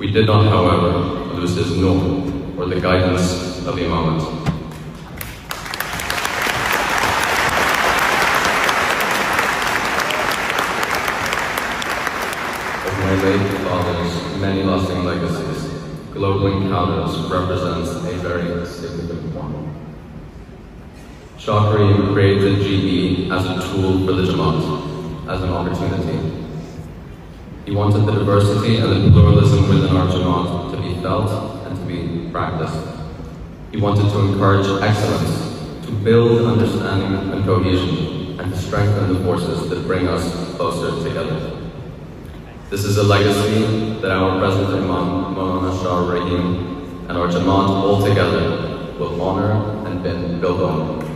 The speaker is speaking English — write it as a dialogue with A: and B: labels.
A: We did not, however, lose his nur, or the guidance of Imamate. Of my late father's many lasting legacies, Global Encounters represents a very significant one. Shah Karim created GE as a tool for the Jamaat, as an opportunity. He wanted the diversity and the pluralism within our Jamaat to be felt and to be practiced. He wanted to encourage excellence, to build understanding and cohesion, and to strengthen the forces that bring us closer together. This is a legacy that our present Imam, Maulana Shah Rahim, and our Jamaat all together will honor and build on.